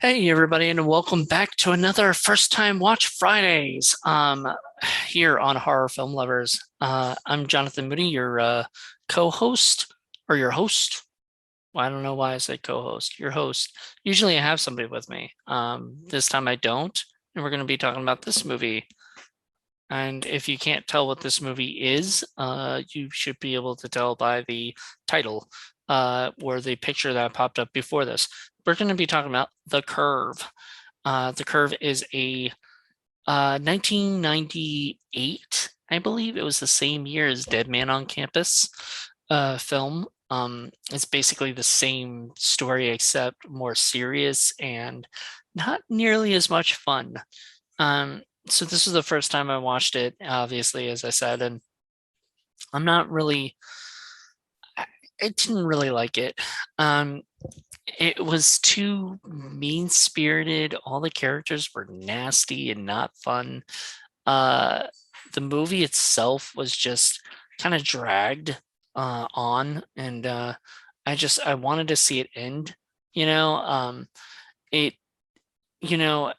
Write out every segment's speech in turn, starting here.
Hey everybody, and welcome back to another First Time Watch Fridays. Here on Horror Film Lovers. I'm Jonathan Moody, your co-host or your host. Well, I don't know why I said co-host. Your host. Usually I have somebody with me. This time I don't, and we're going to be talking about this movie. And if you can't tell what this movie is, you should be able to tell by the title, or the picture that popped up before this. We're going to be talking about The Curve. The Curve is a 1998, I believe. It was the same year as Dead Man on Campus film. It's basically the same story except more serious and not nearly as much fun. So this was the first time I watched it, obviously, as I said, and I'm not really, I didn't really like it. Um, it was too mean-spirited. All the characters were nasty and not fun. Uh, the movie itself was just kind of dragged on, and I wanted to see it end. You know, it, you know,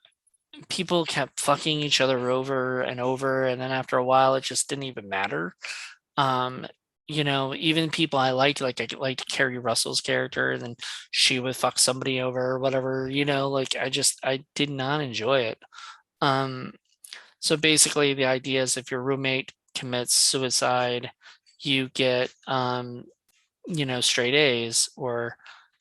people kept fucking each other over and over, and then after a while, it just didn't even matter. Um, even people I liked, like I liked Carrie Russell's character, and then she would fuck somebody over or whatever. I did not enjoy it. Um, so basically, the idea is if your roommate commits suicide, you get straight A's or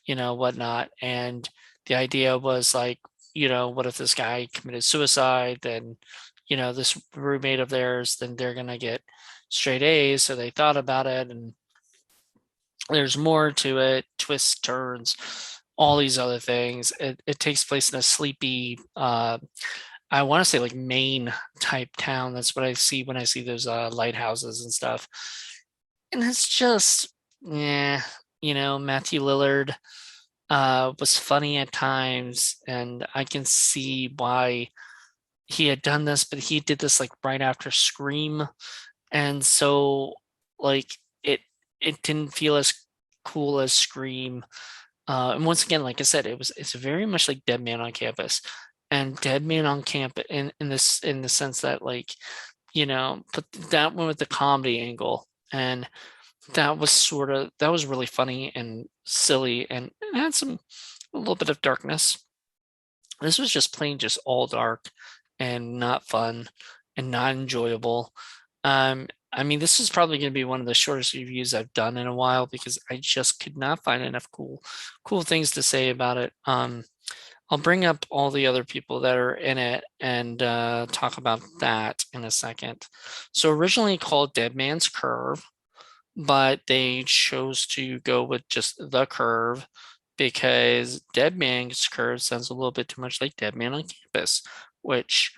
whatnot. And the idea was like, what if this guy committed suicide? Then, this roommate of theirs, then they're gonna get straight A's. So they thought about it, and there's more to it, twists, turns, all these other things. It takes place in a sleepy, I want to say like Maine type town. That's what I see when I see those lighthouses and stuff. And it's just, yeah, Matthew Lillard was funny at times, and I can see why he had done this, but he did this like right after Scream, and so like it didn't feel as cool as Scream. And once again, like I said, it's very much like Dead Man on Campus, and Dead Man on Campus in the sense that like put that one with the comedy angle, and that was really funny and silly, and it had a little bit of darkness. This was just plain just all dark and not fun and not enjoyable. I mean, this is probably going to be one of the shortest reviews I've done in a while because I just could not find enough cool things to say about it. I'll bring up all the other people that are in it and talk about that in a second. So originally called Dead Man's Curve, but they chose to go with just The Curve because Dead Man's Curve sounds a little bit too much like Dead Man on Campus, which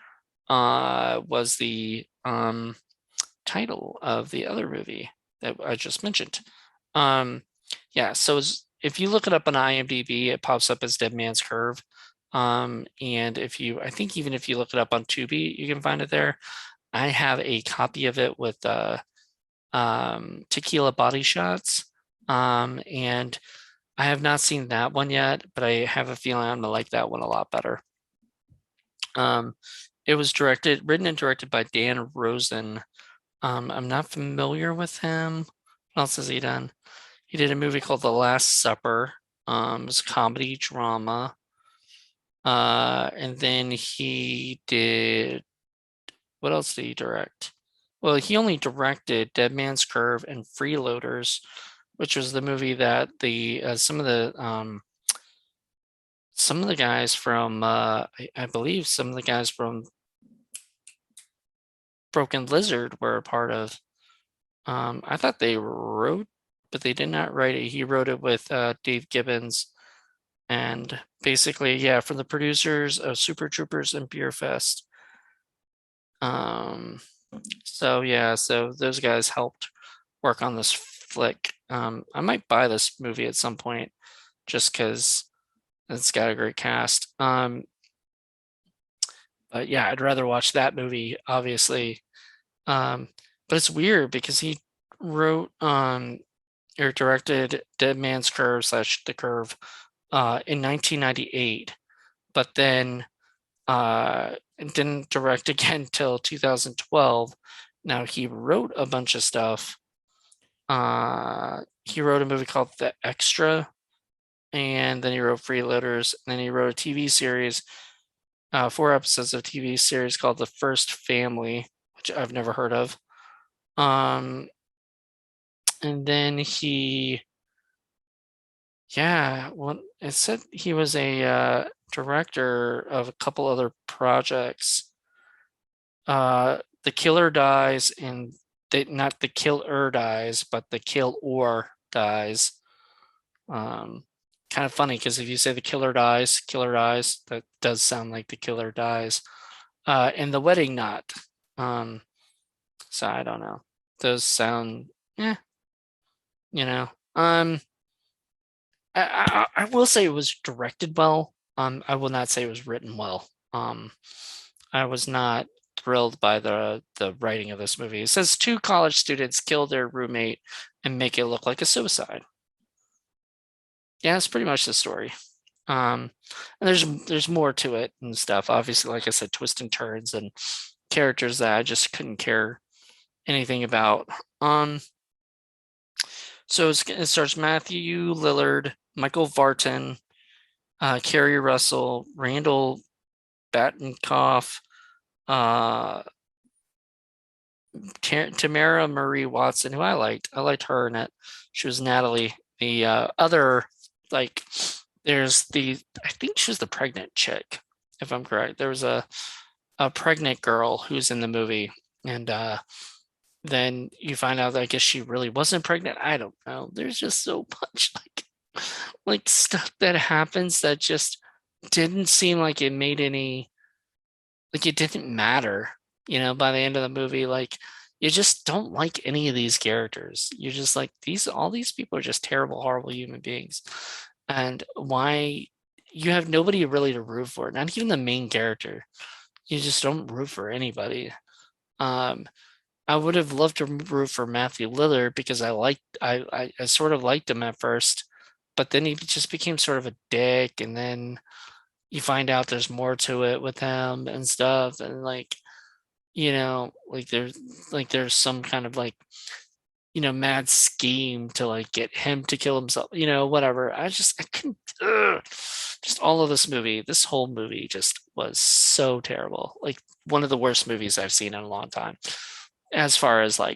was the title of the other movie that I just mentioned. Um, yeah, so if you look it up on IMDb, it pops up as Dead Man's Curve. And I think even if you look it up on Tubi, you can find it there. I have a copy of it with Tequila Body Shots. And I have not seen that one yet, but I have a feeling I'm gonna like that one a lot better. It was written and directed by Dan Rosen. I'm not familiar with him. What else has he done? He did a movie called The Last Supper. It's a comedy drama. And then he did, what else did he direct? Well, he only directed Dead Man's Curve and Freeloaders, which was the movie that some of the guys from I believe some of the guys from Broken Lizard were a part of. I thought they wrote, but they did not write it. He wrote it with Dave Gibbons, and basically, yeah, from the producers of Super Troopers and Beer Fest. Um, so yeah, so those guys helped work on this flick. I might buy this movie at some point just because it's got a great cast. But yeah, I'd rather watch that movie, obviously. But it's weird because he wrote or directed Dead Man's Curve slash The Curve in 1998, but then didn't direct again till 2012. Now he wrote a bunch of stuff. He wrote a movie called The Extra, and then he wrote Freeloaders, and then he wrote a TV series, 4 episodes of TV series called The First Family, which I've never heard of. And then well, it said he was a director of a couple other projects. The Killer Dies, and not The Killer Dies, but The Kill or Dies. Kind of funny because if you say The Killer Dies, that does sound like The Killer Dies. And The Wedding Knot. So I don't know. Those sound, you know. I will say it was directed well. I will not say it was written well. I was not thrilled by the writing of this movie. It says 2 college students kill their roommate and make it look like a suicide. Yeah, that's pretty much the story. And there's more to it and stuff. Obviously, like I said, twists and turns and characters that I just couldn't care anything about. So it stars Matthew Lillard, Michael Vartan, Kerry Russell, Randall Batinkoff, Tamara Marie Watson, who I liked. I liked her in it. She was Natalie. The other, like, I think she was the pregnant chick, if I'm correct. There was a pregnant girl who's in the movie, and then you find out that I guess she really wasn't pregnant. I don't know. There's just so much like stuff that happens that just didn't seem like it made any, like, it didn't matter, by the end of the movie. Like, you just don't like any of these characters. You're just like, all these people are just terrible, horrible human beings. And why you have nobody really to root for, not even the main character. You just don't root for anybody. I would have loved to root for Matthew Lillard because I sort of liked him at first, but then he just became sort of a dick, and then you find out there's more to it with him and stuff, and there's some kind of mad scheme to get him to kill himself, whatever. I couldn't, just all of this whole movie just was so terrible. Like, one of the worst movies I've seen in a long time, as far as and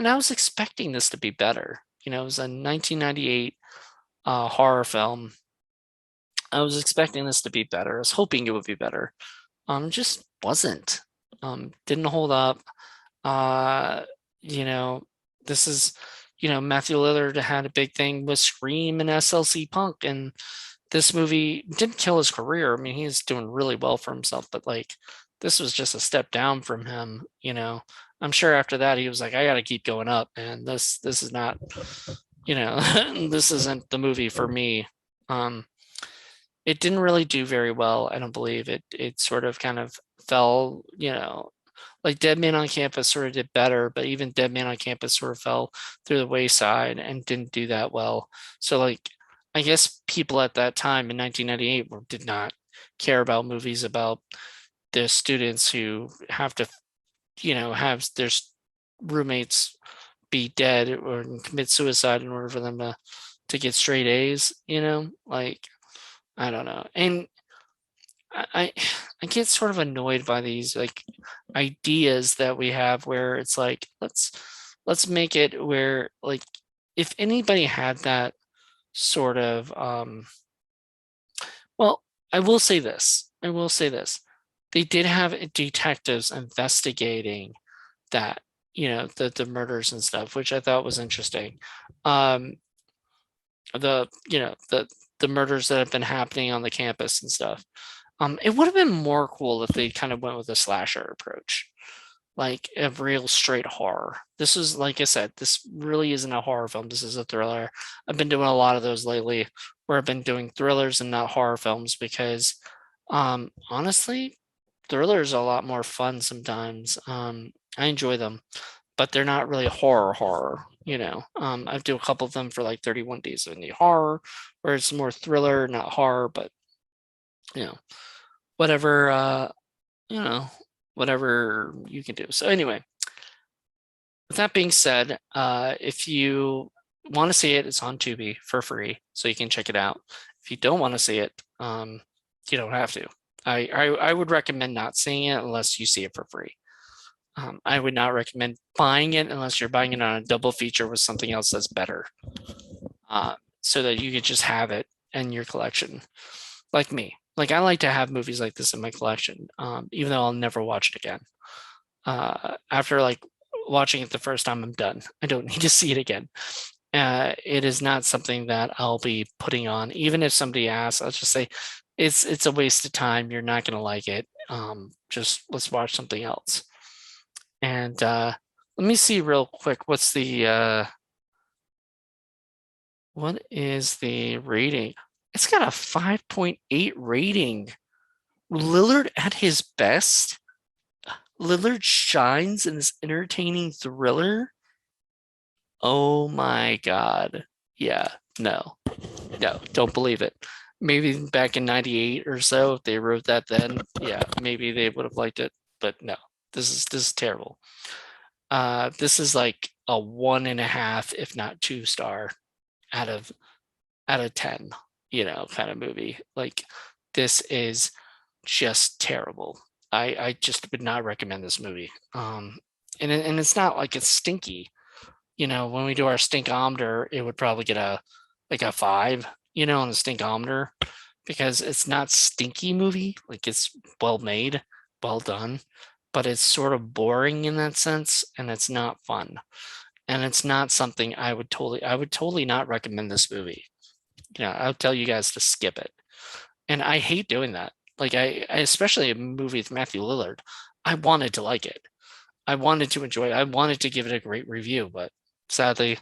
I was expecting this to be better. It was a 1998 horror film. I was expecting this to be better. I was hoping it would be better. Just wasn't. Didn't hold up. Uh, you know, this is, Matthew Lillard had a big thing with Scream and SLC Punk, and this movie didn't kill his career. I mean, he's doing really well for himself, but this was just a step down from him. I'm sure after that he was like, I got to keep going up, and this is not, this isn't the movie for me. It didn't really do very well. I don't believe it. It sort of kind of fell, like Dead Man on Campus sort of did better, but even Dead Man on Campus sort of fell through the wayside and didn't do that well. So I guess people at that time in 1998 did not care about movies about the students who have to, have their roommates be dead or commit suicide in order for them to get straight A's, I don't know. And I get sort of annoyed by these ideas that we have where it's like, let's make it where if anybody had that sort of well, I will say this. They did have detectives investigating that, the murders and stuff, which I thought was interesting. The murders that have been happening on the campus and stuff. It would have been more cool if they kind of went with a slasher approach, like a real straight horror. This is, like I said, this really isn't a horror film. This is a thriller. I've been doing a lot of those lately, where I've been doing thrillers and not horror films because, honestly, thrillers are a lot more fun sometimes. I enjoy them, but they're not really horror. I do a couple of them for like 31 Days of Indie Horror, where it's more thriller, not horror, but you know, whatever, you know, whatever you can do. So anyway, with that being said, if you want to see it, it's on Tubi for free, so you can check it out. If you don't want to see it, you don't have to. I would recommend not seeing it unless you see it for free. I would not recommend buying it unless you're buying it on a double feature with something else that's better, so that you could just have it in your collection, like me. Like I like to have movies like this in my collection, even though I'll never watch it again. After like watching it the first time, I'm done. I don't need to see it again. It is not something that I'll be putting on. Even if somebody asks, I'll just say, it's a waste of time. You're not gonna like it. Just let's watch something else. And let me see real quick. What is the rating? It's got a 5.8 rating. Lillard at his best. Lillard shines in this entertaining thriller. Oh my God. Yeah, no, don't believe it. Maybe back in 98 or so, if they wrote that then, yeah, maybe they would have liked it. But no, this is terrible. This is like a 1.5, if not 2 star out of 10, kind of movie. Like this is just terrible. I just would not recommend this movie. And it's not like it's stinky. When we do our stinkometer, it would probably get a 5, on the stinkometer, because it's not stinky movie. Like it's well made, well done, but it's sort of boring in that sense, and it's not fun. And it's not something I would totally not recommend this movie. I'll tell you guys to skip it. And I hate doing that. Like I especially a movie with Matthew Lillard, I wanted to like it. I wanted to enjoy it. I wanted to give it a great review, but sadly,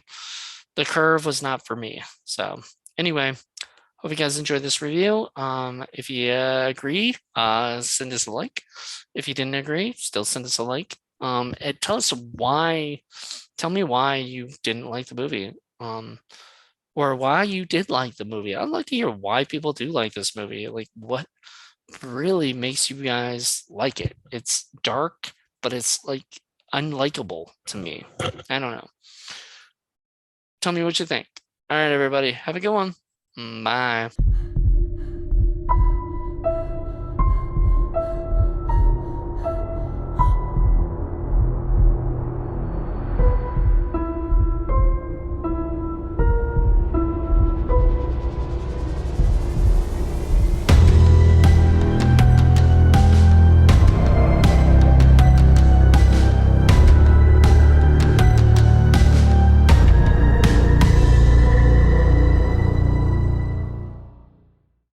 the curve was not for me. So anyway, hope you guys enjoyed this review. If you agree, send us a like. If you didn't agree, still send us a like. And tell me why you didn't like the movie. Or why you did like the movie. I'd like to hear why people do like this movie. Like what really makes you guys like it? It's dark, but it's like unlikable to me. I don't know. Tell me what you think. All right, everybody. Have a good one. Bye.